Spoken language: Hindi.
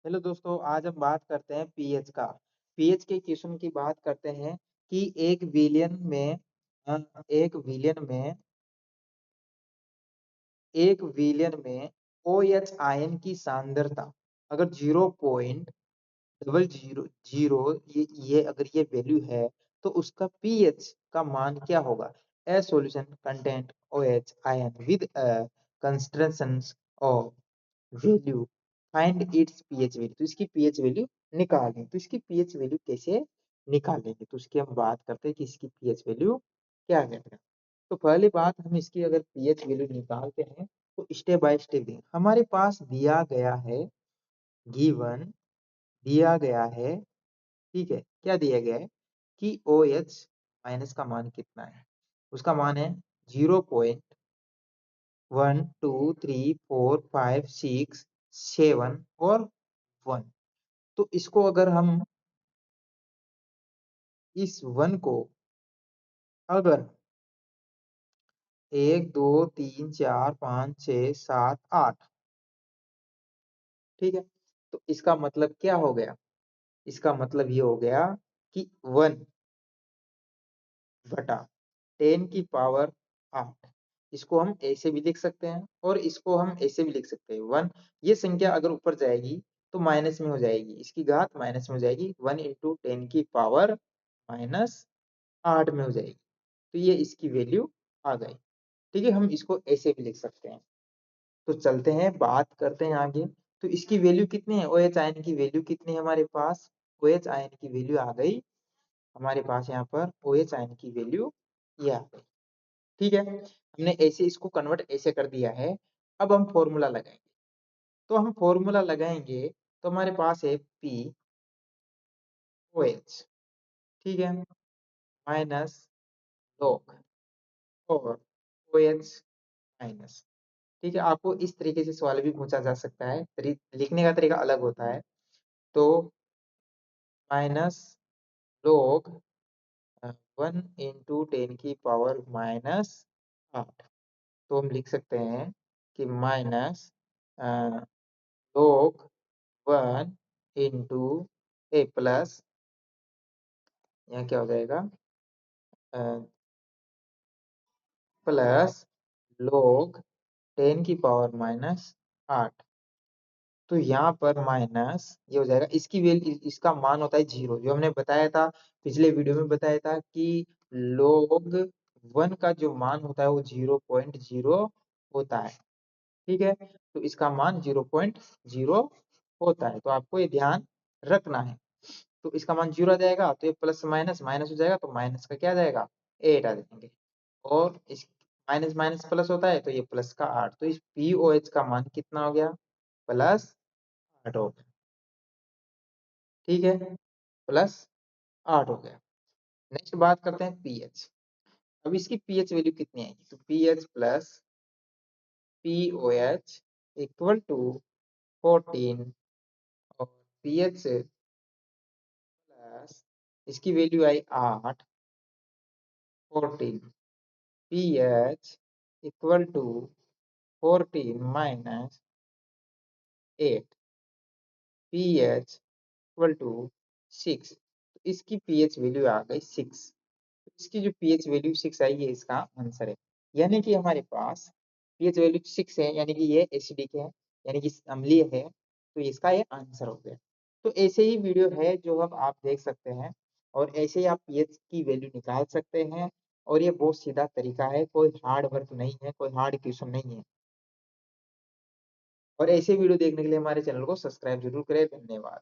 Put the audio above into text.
हेलो दोस्तों, आज हम बात करते हैं पीएच का। पीएच के क्वेश्चन की बात करते हैं कि अ, एक विलियन में एक विलियन में ओएच आयन की सांद्रता अगर 0.000 ये अगर ये वैल्यू है तो उसका पीएच का मान क्या होगा? ए solution content OH ion with concentrations of value find its pH value. तो इसकी पीएच वैल्यू निकालें। तो इसकी पीएच वैल्यू कैसे निकालेंगे? तो उसकी हम बात करते हैं कि इसकी पीएच वैल्यू क्या है। तो पहली बात, हम इसकी अगर पीएच वैल्यू निकालते हैं तो स्टेप बाय स्टेप दें। हमारे पास दिया गया है, गिवन दिया गया है, ठीक है। क्या दिया गया है कि ओ एच माइनस का मान कितना है? उसका मान है 0.1 2 3 4 5 6 7 और 1। तो इसको अगर हम इस 1 को अगर 1 2 3 4 5 6 7 8, ठीक है। तो इसका मतलब क्या हो गया? इसका मतलब ये हो गया कि 1 बटा 10 की पावर 8। इसको हम ऐसे भी लिख सकते हैं और इसको हम ऐसे भी लिख सकते हैं। 1, ये संख्या अगर ऊपर जाएगी तो माइनस में हो जाएगी, इसकी घात माइनस में हो जाएगी। 1 इंटू 10 की पावर माइनस 8 में हो जाएगी। तो ये इसकी वैल्यू आ गई, ठीक है। हम इसको ऐसे भी लिख सकते हैं। तो चलते हैं, बात करते हैं आगे। तो इसकी वैल्यू कितनी है? ओएच आयन की वैल्यू कितनी है हमारे पास? ओएच आयन की वैल्यू आ गई हमारे पास यहाँ पर। ओएच आयन की वैल्यू ये आ गई, ठीक है। हमने ऐसे इसको कन्वर्ट ऐसे कर दिया है। अब हम फॉर्मूला लगाएंगे। तो हम फॉर्मूला लगाएंगे तो हमारे पास है पी ओ एच, ठीक है, माइनस लॉग और ओ एच माइनस, ठीक है। आपको इस तरीके से सवाल भी पूछा जा सकता है, लिखने का तरीका अलग होता है। तो माइनस लॉग 1 इंटू 10 की पावर माइनस 8। तो हम लिख सकते हैं कि माइनस log 1 इंटू ए प्लस, यहाँ क्या हो जाएगा, प्लस log 10 की पावर माइनस 8। तो यहाँ पर माइनस ये हो जाएगा, इसकी वैल्यू, इसका मान होता है 0, जो हमने बताया था पिछले वीडियो में बताया था कि log 1 का जो मान होता है वो 0.0 होता है, ठीक है। तो इसका मान 0.0 होता है, तो आपको ये ध्यान रखना है। तो इसका मान 0 आ जाएगा तो ये प्लस माइनस माइनस हो जाएगा, तो माइनस का क्या आ जाएगा, 8 आ जाएंगे। और इस माइनस माइनस प्लस होता है तो ये प्लस का 8। तो इस पीओएच का मान कितना हो गया? प्लस 8 हो गया, ठीक है, प्लस 8 हो गया। नेक्स्ट बात करते हैं पीएच। अब इसकी पीएच वैल्यू कितनी आएगी? तो pH plus pOH equal to 14 और पीएच प्लस इसकी वैल्यू आई 8, 14 pH equal to 14 minus 8 pH equal to 6। तो इसकी पीएच वैल्यू आ गई 6। इसकी जो पीएच वैल्यू 6 आई, ये इसका आंसर है। यानी कि हमारे पास पीएच वैल्यू 6 है, यानी कि ये एसिडिक है, यानी कि अम्लीय है। तो इसका ये आंसर हो गया। तो ऐसे ही वीडियो है जो अब आप देख सकते हैं, और ऐसे ही आप पीएच की वैल्यू निकाल सकते हैं। और ये बहुत सीधा तरीका है, कोई हार्ड वर्क नहीं है, कोई हार्ड क्वेश्चन नहीं है। और ऐसे वीडियो देखने के लिए हमारे चैनल को सब्सक्राइब जरूर करें। धन्यवाद।